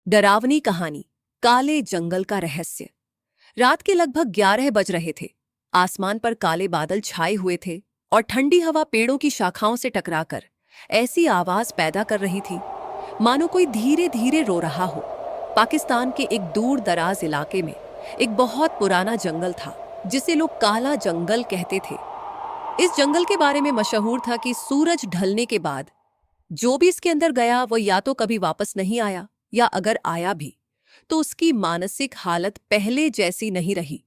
डरावनी कहानी काले जंगल का रहस्य। रात के लगभग 11 बज रहे थे। आसमान पर काले बादल छाए हुए थे और ठंडी हवा पेड़ों की शाखाओं से टकराकर ऐसी आवाज पैदा कर रही थी मानो कोई धीरे धीरे रो रहा हो। पाकिस्तान के एक दूर दराज इलाके में एक बहुत पुराना जंगल था जिसे लोग काला जंगल कहते थे। इस जंगल के बारे में मशहूर था कि सूरज ढलने के बाद जो भी इसके अंदर गया वो या तो कभी वापस नहीं आया, या अगर आया भी तो उसकी मानसिक हालत पहले जैसी नहीं रही।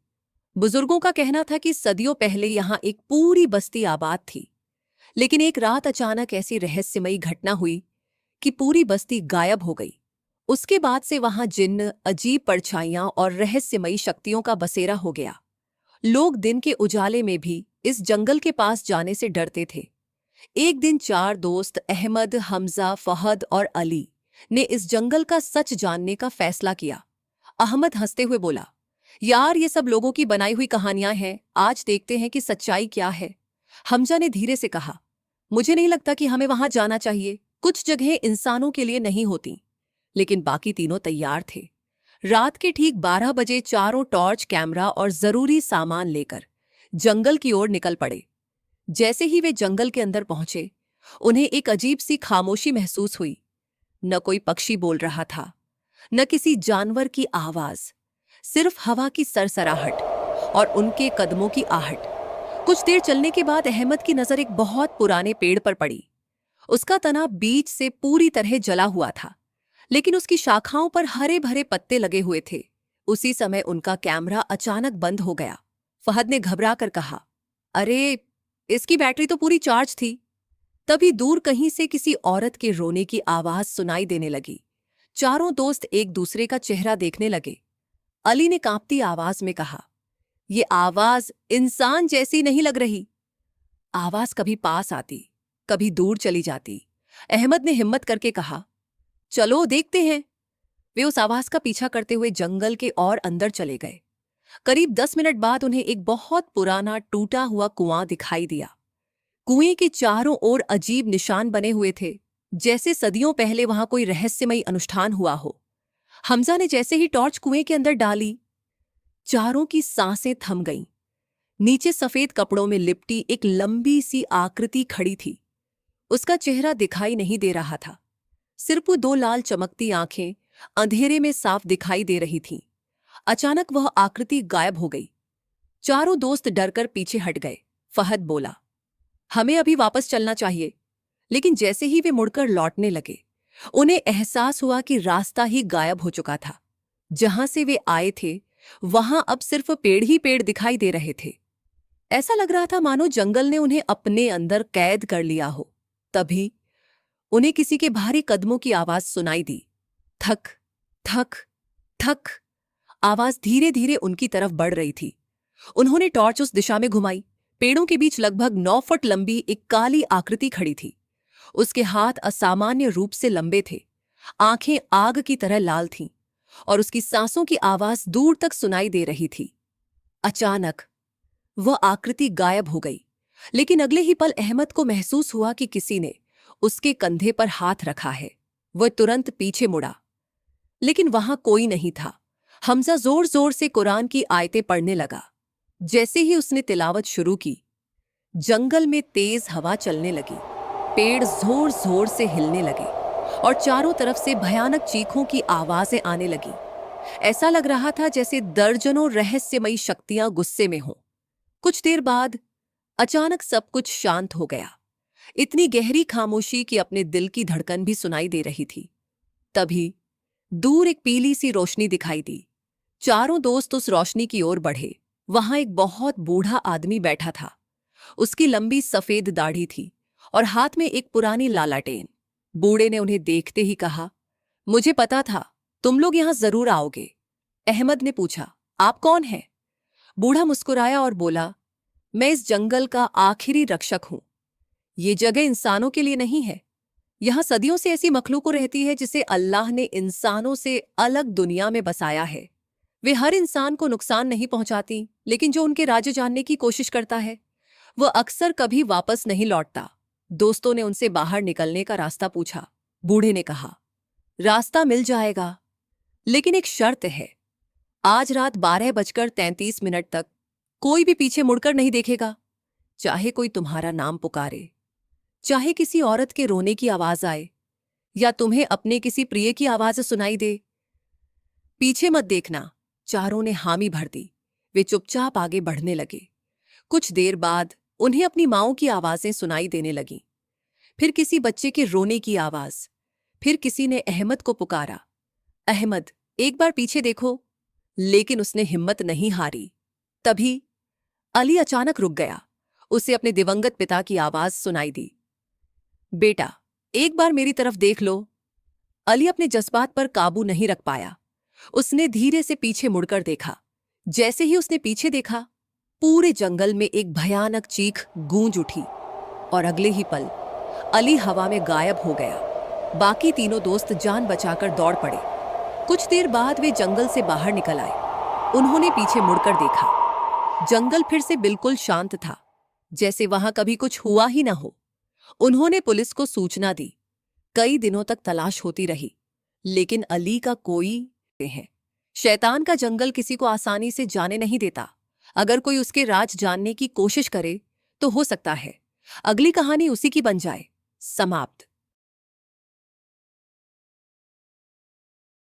बुजुर्गों का कहना था कि सदियों पहले यहां एक पूरी बस्ती आबाद थी, लेकिन एक रात अचानक ऐसी रहस्यमयी घटना हुई कि पूरी बस्ती गायब हो गई। उसके बाद से वहां जिन्न, अजीब परछाइयां और रहस्यमयी शक्तियों का बसेरा हो गया। लोग दिन के उजाले में भी इस जंगल के पास जाने से डरते थे। एक दिन 4 दोस्त अहमद, हमजा, फहद और अली ने इस जंगल का सच जानने का फैसला किया। अहमद हंसते हुए बोला, यार ये सब लोगों की बनाई हुई कहानियां हैं, आज देखते हैं कि सच्चाई क्या है। हमजा ने धीरे से कहा, मुझे नहीं लगता कि हमें वहां जाना चाहिए, कुछ जगहें इंसानों के लिए नहीं होती। लेकिन बाकी तीनों तैयार थे। रात के ठीक 12 बजे चारों टॉर्च, कैमरा और जरूरी सामान लेकर जंगल की ओर निकल पड़े। जैसे ही वे जंगल के अंदर पहुंचे, उन्हें एक अजीब सी खामोशी महसूस हुई। न कोई पक्षी बोल रहा था, न किसी जानवर की आवाज, सिर्फ हवा की सरसराहट और उनके कदमों की आहट। कुछ देर चलने के बाद अहमद की नजर एक बहुत पुराने पेड़ पर पड़ी। उसका तना बीच से पूरी तरह जला हुआ था, लेकिन उसकी शाखाओं पर हरे भरे पत्ते लगे हुए थे। उसी समय उनका कैमरा अचानक बंद हो गया। फहद ने घबरा कर कहा, अरे, इसकी बैटरी तो पूरी चार्ज थी। तभी दूर कहीं से किसी औरत के रोने की आवाज सुनाई देने लगी। चारों दोस्त एक दूसरे का चेहरा देखने लगे। अली ने कांपती आवाज में कहा, ये आवाज इंसान जैसी नहीं लग रही। आवाज कभी पास आती, कभी दूर चली जाती। अहमद ने हिम्मत करके कहा, चलो देखते हैं। वे उस आवाज का पीछा करते हुए जंगल के और अंदर चले गए। करीब 10 मिनट बाद उन्हें एक बहुत पुराना टूटा हुआ कुआं दिखाई दिया। कुएं के चारों ओर अजीब निशान बने हुए थे, जैसे सदियों पहले वहां कोई रहस्यमयी अनुष्ठान हुआ हो। हमजा ने जैसे ही टॉर्च कुएं के अंदर डाली, चारों की सांसें थम गईं। नीचे सफेद कपड़ों में लिपटी एक लंबी सी आकृति खड़ी थी। उसका चेहरा दिखाई नहीं दे रहा था, सिर्फ 2 लाल चमकती आंखें अंधेरे में साफ दिखाई दे रही थीं। अचानक वह आकृति गायब हो गई। चारों दोस्त डरकर पीछे हट गए। फहद बोला, हमें अभी वापस चलना चाहिए। लेकिन जैसे ही वे मुड़कर लौटने लगे, उन्हें एहसास हुआ कि रास्ता ही गायब हो चुका था। जहां से वे आए थे वहां अब सिर्फ पेड़ ही पेड़ दिखाई दे रहे थे। ऐसा लग रहा था मानो जंगल ने उन्हें अपने अंदर कैद कर लिया हो। तभी उन्हें किसी के भारी कदमों की आवाज सुनाई दी। थक थक थक। आवाज धीरे धीरे उनकी तरफ बढ़ रही थी। उन्होंने टॉर्च उस दिशा में घुमाई। पेड़ों के बीच लगभग 9 फुट लंबी एक काली आकृति खड़ी थी। उसके हाथ असामान्य रूप से लंबे थे, आंखें आग की तरह लाल थीं और उसकी सांसों की आवाज दूर तक सुनाई दे रही थी। अचानक वह आकृति गायब हो गई, लेकिन अगले ही पल अहमद को महसूस हुआ कि किसी ने उसके कंधे पर हाथ रखा है। वह तुरंत पीछे मुड़ा, लेकिन वहां कोई नहीं था। हमजा जोर जोर से कुरान की आयतें पढ़ने लगा। जैसे ही उसने तिलावत शुरू की, जंगल में तेज हवा चलने लगी, पेड़ जोर जोर से हिलने लगे और चारों तरफ से भयानक चीखों की आवाजें आने लगी। ऐसा लग रहा था जैसे दर्जनों रहस्यमयी शक्तियां गुस्से में हों। कुछ देर बाद अचानक सब कुछ शांत हो गया। इतनी गहरी खामोशी कि अपने दिल की धड़कन भी सुनाई दे रही थी। तभी दूर एक पीली सी रोशनी दिखाई दी। चारों दोस्त उस रोशनी की ओर बढ़े। वहां एक बहुत बूढ़ा आदमी बैठा था। उसकी लंबी सफेद दाढ़ी थी और हाथ में एक पुरानी लालटेन। बूढ़े ने उन्हें देखते ही कहा, मुझे पता था तुम लोग यहां जरूर आओगे। अहमद ने पूछा, आप कौन हैं? बूढ़ा मुस्कुराया और बोला, मैं इस जंगल का आखिरी रक्षक हूं। ये जगह इंसानों के लिए नहीं है। यहां सदियों से ऐसी मखलूक रहती है जिसे अल्लाह ने इंसानों से अलग दुनिया में बसाया है। वे हर इंसान को नुकसान नहीं पहुंचाती, लेकिन जो उनके राज्य जानने की कोशिश करता है वह अक्सर कभी वापस नहीं लौटता। दोस्तों ने उनसे बाहर निकलने का रास्ता पूछा। बूढ़े ने कहा, रास्ता मिल जाएगा, लेकिन एक शर्त है, आज रात 12:33 तक कोई भी पीछे मुड़कर नहीं देखेगा। चाहे कोई तुम्हारा नाम पुकारे, चाहे किसी औरत के रोने की आवाज आए, या तुम्हें अपने किसी प्रिय की आवाज सुनाई दे, पीछे मत देखना। चारों ने हामी भर दी। वे चुपचाप आगे बढ़ने लगे। कुछ देर बाद उन्हें अपनी माँओं की आवाजें सुनाई देने लगीं। फिर किसी बच्चे के रोने की आवाज। फिर किसी ने अहमद को पुकारा, अहमद, एक बार पीछे देखो। लेकिन उसने हिम्मत नहीं हारी। तभी अली अचानक रुक गया। उसे अपने दिवंगत पिता की आवाज सुनाई दी, बेटा, एक बार मेरी तरफ देख लो। अली अपने जज्बात पर काबू नहीं रख पाया। उसने धीरे से पीछे मुड़कर देखा। जैसे ही उसने पीछे देखा, पूरे जंगल में एक भयानक चीख गूंज उठी और अगले ही पल अली हवा में गायब हो गया। बाकी तीनों दोस्त जान बचाकर दौड़ पड़े। कुछ देर बाद वे जंगल से बाहर निकल आए। उन्होंने पीछे मुड़कर देखा। जंगल फिर से बिल्कुल शांत था, जैसे वहां कभी कुछ हुआ ही ना हो। उन्होंने पुलिस को सूचना दी। कई दिनों तक तलाश होती रही, लेकिन अली का कोई है। शैतान का जंगल किसी को आसानी से जाने नहीं देता। अगर कोई उसके राज जानने की कोशिश करे तो हो सकता है अगली कहानी उसी की बन जाए। समाप्त।